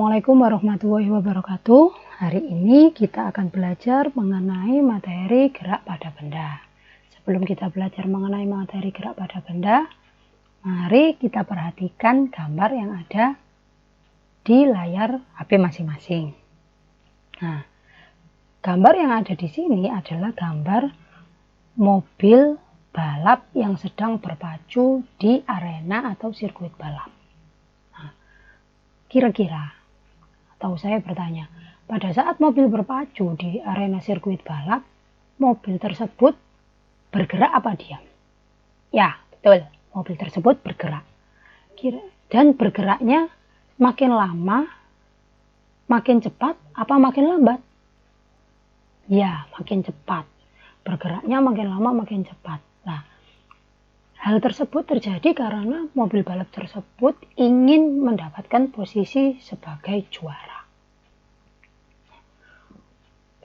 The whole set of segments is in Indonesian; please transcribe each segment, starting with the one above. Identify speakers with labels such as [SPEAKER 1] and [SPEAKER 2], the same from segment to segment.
[SPEAKER 1] Assalamualaikum warahmatullahi wabarakatuh. Hari ini kita akan belajar mengenai materi gerak pada benda. Sebelum kita belajar mengenai materi gerak pada benda, mari kita perhatikan gambar yang ada di layar HP masing-masing. Nah, gambar yang ada di sini adalah gambar mobil balap yang sedang berpacu di arena atau sirkuit balap. Kira-kira, atau saya bertanya, pada saat mobil berpacu di arena sirkuit balap, mobil tersebut bergerak apa diam? Ya, betul, mobil tersebut bergerak. Dan bergeraknya makin lama, makin cepat, apa makin lambat? Ya, makin cepat. Bergeraknya makin lama, makin cepat. Nah, hal tersebut terjadi karena mobil balap tersebut ingin mendapatkan posisi sebagai juara.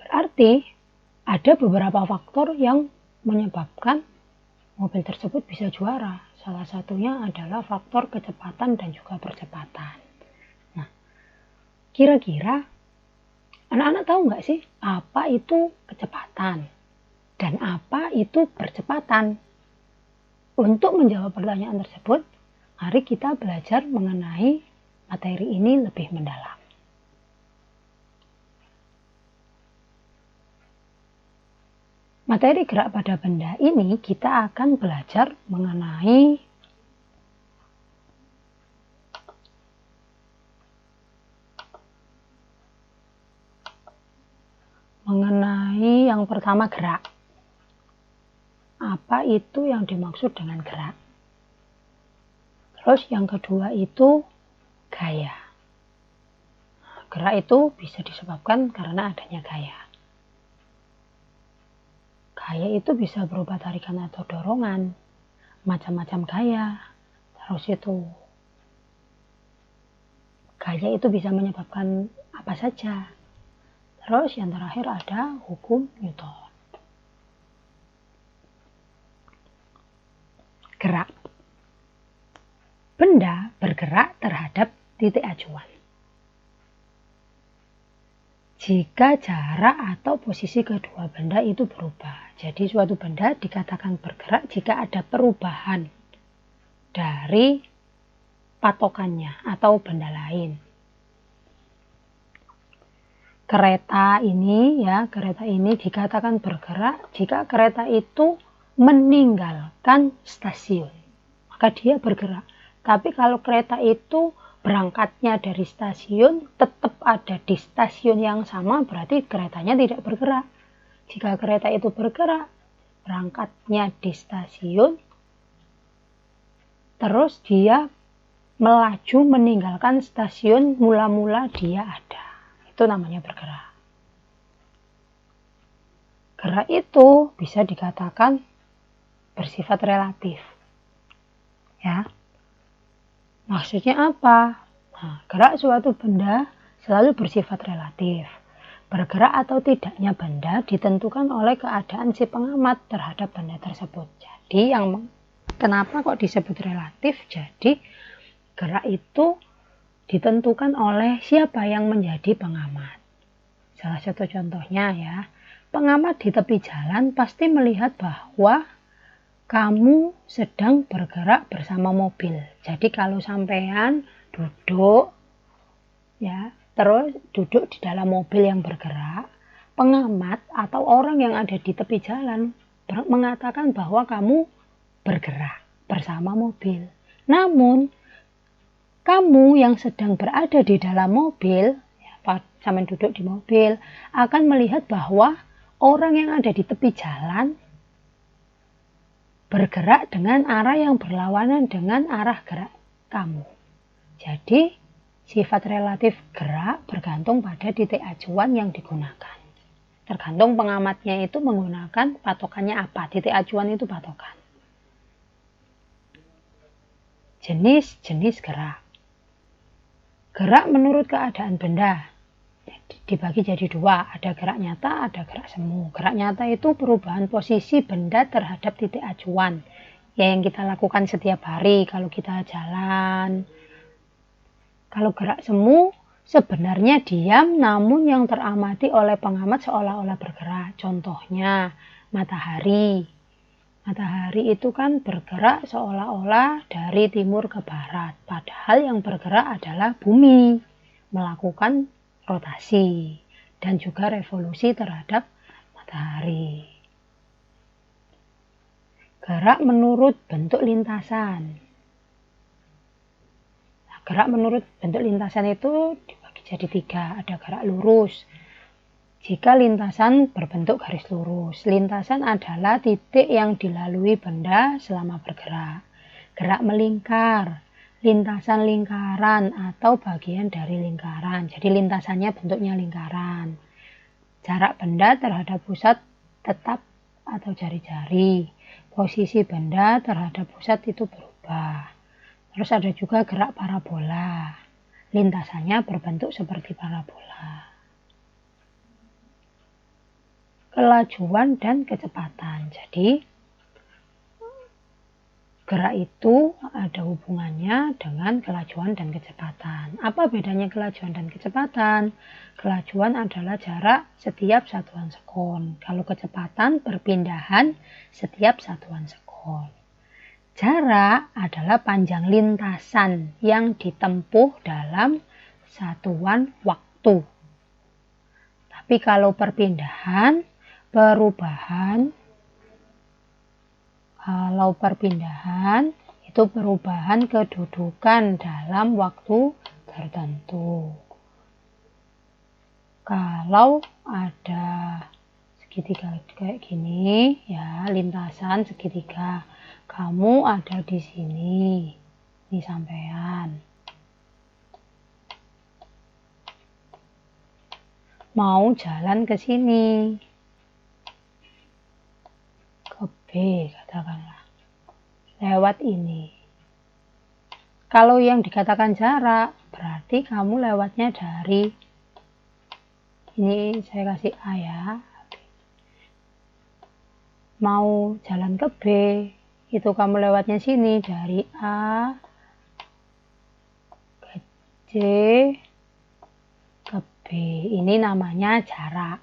[SPEAKER 1] Berarti ada beberapa faktor yang menyebabkan mobil tersebut bisa juara. Salah satunya adalah faktor kecepatan dan juga percepatan. Nah, kira-kira anak-anak tahu nggak sih apa itu kecepatan dan apa itu percepatan? Untuk menjawab pertanyaan tersebut, mari kita belajar mengenai materi ini lebih mendalam. Materi gerak pada benda ini kita akan belajar mengenai yang pertama gerak. Apa itu yang dimaksud dengan gerak? Terus yang kedua itu gaya. Gerak itu bisa disebabkan karena adanya gaya. Gaya itu bisa berupa tarikan atau dorongan, macam-macam gaya. Terus itu gaya itu bisa menyebabkan apa saja. Terus yang terakhir ada hukum Newton. Gerak. Benda bergerak terhadap titik acuan. Jika jarak atau posisi kedua benda itu berubah. Jadi suatu benda dikatakan bergerak jika ada perubahan dari patokannya atau benda lain. Kereta ini dikatakan bergerak jika kereta itu meninggalkan stasiun, maka dia bergerak. Tapi kalau kereta itu berangkatnya dari stasiun, tetap ada di stasiun yang sama, berarti keretanya tidak bergerak. Jika kereta itu bergerak, berangkatnya di stasiun, terus dia melaju meninggalkan stasiun mula-mula dia ada. Itu namanya bergerak. Gerak itu bisa dikatakan bersifat relatif. Ya. Maksudnya apa? Nah, gerak suatu benda selalu bersifat relatif. Bergerak atau tidaknya benda ditentukan oleh keadaan si pengamat terhadap benda tersebut. Jadi kenapa kok disebut relatif? Jadi gerak itu ditentukan oleh siapa yang menjadi pengamat. Salah satu contohnya ya, pengamat di tepi jalan pasti melihat bahwa kamu sedang bergerak bersama mobil. Jadi kalau sampean duduk terus duduk di dalam mobil yang bergerak, pengamat atau orang yang ada di tepi jalan mengatakan bahwa kamu bergerak bersama mobil. Namun kamu yang sedang berada di dalam mobil, sampean duduk di mobil, akan melihat bahwa orang yang ada di tepi jalan bergerak dengan arah yang berlawanan dengan arah gerak kamu. Jadi, sifat relatif gerak bergantung pada titik acuan yang digunakan. Tergantung pengamatnya itu menggunakan patokannya apa. Titik acuan itu patokan. Jenis-jenis gerak. Gerak menurut keadaan benda dibagi jadi dua, ada gerak nyata, ada gerak semu. Gerak nyata itu perubahan posisi benda terhadap titik acuan yang kita lakukan setiap hari kalau kita jalan. Kalau gerak semu sebenarnya diam, namun yang teramati oleh pengamat seolah-olah bergerak. Contohnya matahari. Matahari itu kan bergerak seolah-olah dari timur ke barat, padahal yang bergerak adalah bumi, melakukan rotasi dan juga revolusi terhadap matahari. Gerak menurut bentuk lintasan. Nah, gerak menurut bentuk lintasan itu dibagi jadi 3. Ada gerak lurus. Jika lintasan berbentuk garis lurus, lintasan adalah titik yang dilalui benda selama bergerak. Gerak melingkar, lintasan lingkaran atau bagian dari lingkaran. Jadi lintasannya bentuknya lingkaran. Jarak benda terhadap pusat tetap atau jari-jari. Posisi benda terhadap pusat itu berubah. Terus ada juga gerak parabola. Lintasannya berbentuk seperti parabola. Kelajuan dan kecepatan. Jadi gerak itu ada hubungannya dengan kelajuan dan kecepatan. Apa bedanya kelajuan dan kecepatan? Kelajuan adalah jarak setiap satuan sekon. Kalau kecepatan perpindahan setiap satuan sekon. Jarak adalah panjang lintasan yang ditempuh dalam satuan waktu. Tapi kalau perubahan itu perubahan kedudukan dalam waktu tertentu. Kalau ada segitiga kayak gini, ya lintasan segitiga, kamu ada di sini, ini sampean. Mau jalan ke sini, ke B katakanlah, lewat ini. Kalau yang dikatakan jarak, berarti kamu lewatnya dari ini, saya kasih A ya. Mau jalan ke B, itu kamu lewatnya sini dari A ke C ke B. Ini namanya jarak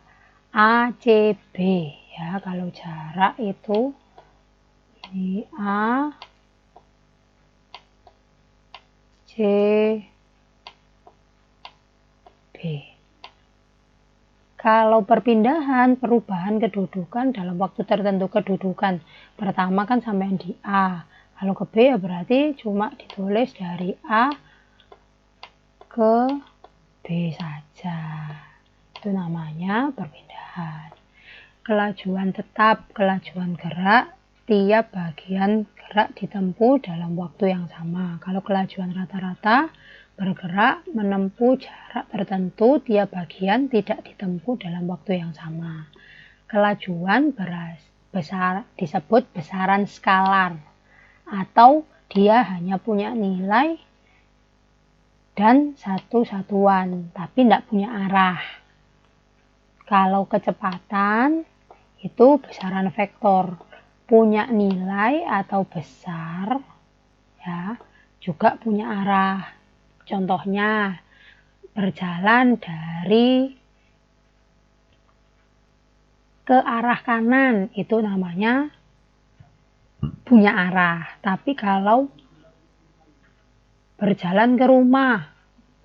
[SPEAKER 1] ACB ya. Kalau jarak itu ini A C B. Kalau perubahan kedudukan dalam waktu tertentu, kedudukan pertama kan sampai di A. Kalau ke B ya berarti cuma ditulis dari A ke B saja. Itu namanya perpindahan. Kelajuan tetap, kelajuan gerak, tiap bagian gerak ditempuh dalam waktu yang sama. Kalau kelajuan rata-rata, bergerak menempuh jarak tertentu, tiap bagian tidak ditempuh dalam waktu yang sama. Kelajuan disebut besaran skalar, atau dia hanya punya nilai dan satu satuan, tapi tidak punya arah. Kalau kecepatan itu besaran vektor, punya nilai atau besar, ya, juga punya arah. Contohnya berjalan dari ke arah kanan, itu namanya punya arah. Tapi kalau berjalan ke rumah,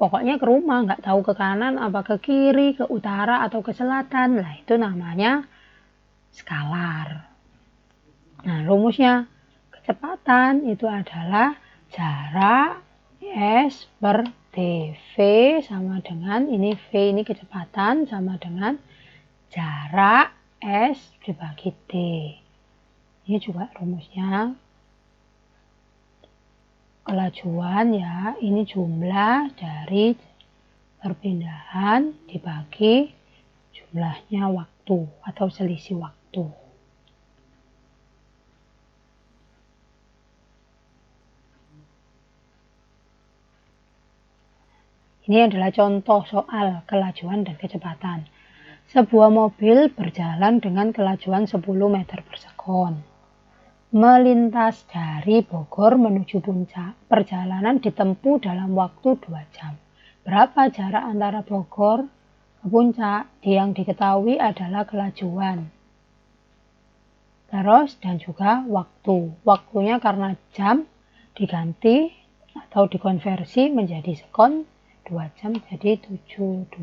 [SPEAKER 1] pokoknya ke rumah, nggak tahu ke kanan apa ke kiri, ke utara atau ke selatan, lah itu namanya skalar. Nah, rumusnya kecepatan itu adalah jarak S per dv sama dengan ini V, ini kecepatan, sama dengan jarak S dibagi T. Ini juga rumusnya kelajuan ya, ini jumlah dari perpindahan dibagi jumlahnya waktu atau selisih waktu. Ini adalah contoh soal kelajuan dan kecepatan. Sebuah mobil berjalan dengan kelajuan 10 meter per sekon. Melintas dari Bogor menuju Puncak. Perjalanan ditempuh dalam waktu 2 jam. Berapa jarak antara Bogor ke puncak? Yang diketahui adalah kelajuan. Terus dan juga waktu. Waktunya karena jam diganti atau dikonversi menjadi sekon, 2 jam jadi 72.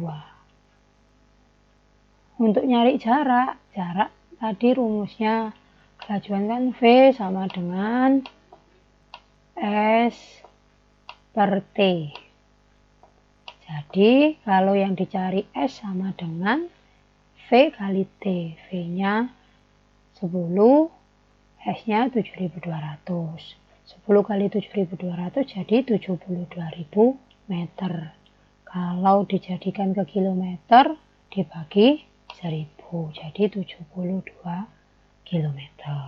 [SPEAKER 1] Untuk nyari jarak tadi rumusnya kelajuan kan V sama dengan S per T. Jadi kalau yang dicari S sama dengan V kali T. V-nya 10, S-nya 7.200. 10 kali 7.200 jadi 72.000 meter. Kalau dijadikan ke kilometer dibagi 1000 jadi 72 kilometer.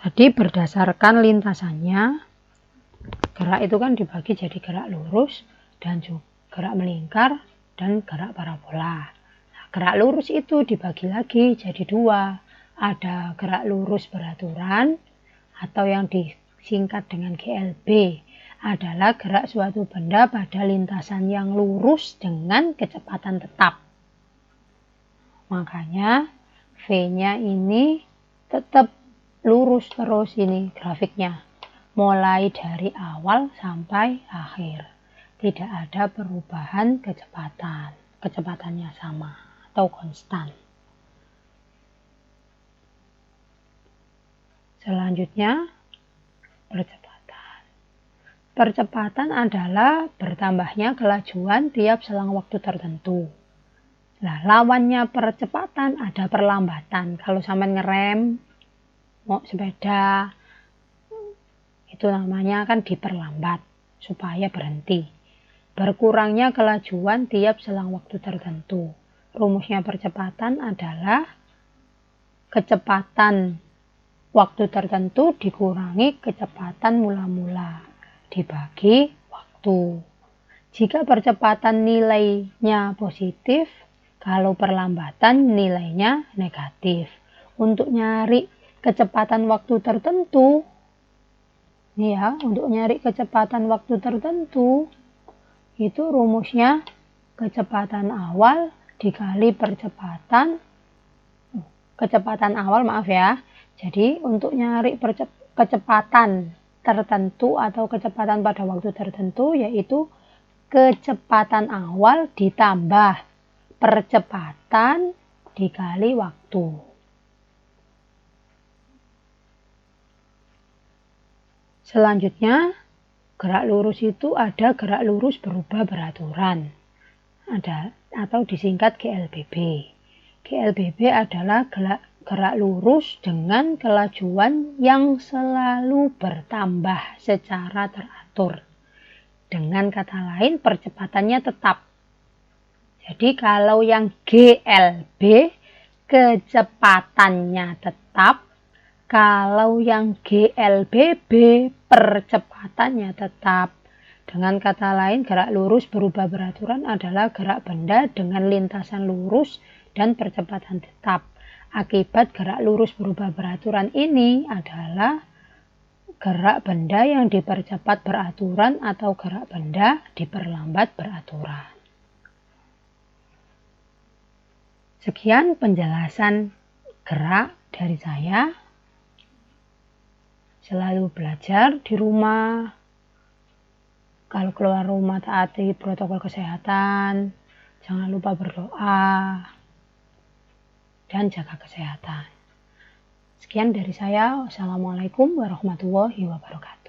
[SPEAKER 1] Tadi berdasarkan lintasannya, gerak itu kan dibagi jadi gerak lurus dan juga gerak melingkar dan gerak parabola. Gerak lurus itu dibagi lagi jadi 2. Ada gerak lurus beraturan atau yang disingkat dengan GLB adalah gerak suatu benda pada lintasan yang lurus dengan kecepatan tetap. Makanya V-nya ini tetap lurus terus ini grafiknya. Mulai dari awal sampai akhir. Tidak ada perubahan kecepatan. Kecepatannya sama atau konstan. Selanjutnya, percepatan. Percepatan adalah bertambahnya kelajuan tiap selang waktu tertentu. Nah, lawannya percepatan ada perlambatan. Kalau sampai ngerem, mau sepeda, itu namanya kan diperlambat supaya berhenti. Berkurangnya kelajuan tiap selang waktu tertentu. Rumusnya percepatan adalah kecepatan waktu tertentu dikurangi kecepatan mula-mula dibagi waktu. Jika percepatan nilainya positif, kalau perlambatan nilainya negatif. Untuk nyari kecepatan waktu tertentu, nih ya, untuk nyari kecepatan waktu tertentu, itu rumusnya kecepatan awal dikali kecepatan awal, maaf ya. Jadi untuk nyari kecepatan tertentu atau kecepatan pada waktu tertentu, yaitu kecepatan awal ditambah percepatan dikali waktu. Selanjutnya, gerak lurus itu ada gerak lurus berubah beraturan, atau disingkat GLBB. GLBB adalah gerak lurus dengan kelajuan yang selalu bertambah secara teratur. Dengan kata lain, percepatannya tetap. Jadi kalau yang GLB, kecepatannya tetap. Kalau yang GLBB, percepatannya tetap. Dengan kata lain, gerak lurus berubah beraturan adalah gerak benda dengan lintasan lurus dan percepatan tetap. Akibat gerak lurus berubah beraturan ini adalah gerak benda yang dipercepat beraturan atau gerak benda diperlambat beraturan. Sekian penjelasan gerak dari saya. Selalu belajar di rumah. Kalau keluar rumah taati protokol kesehatan. Jangan lupa berdoa. Dan jaga kesehatan. Sekian dari saya. Wassalamualaikum warahmatullahi wabarakatuh.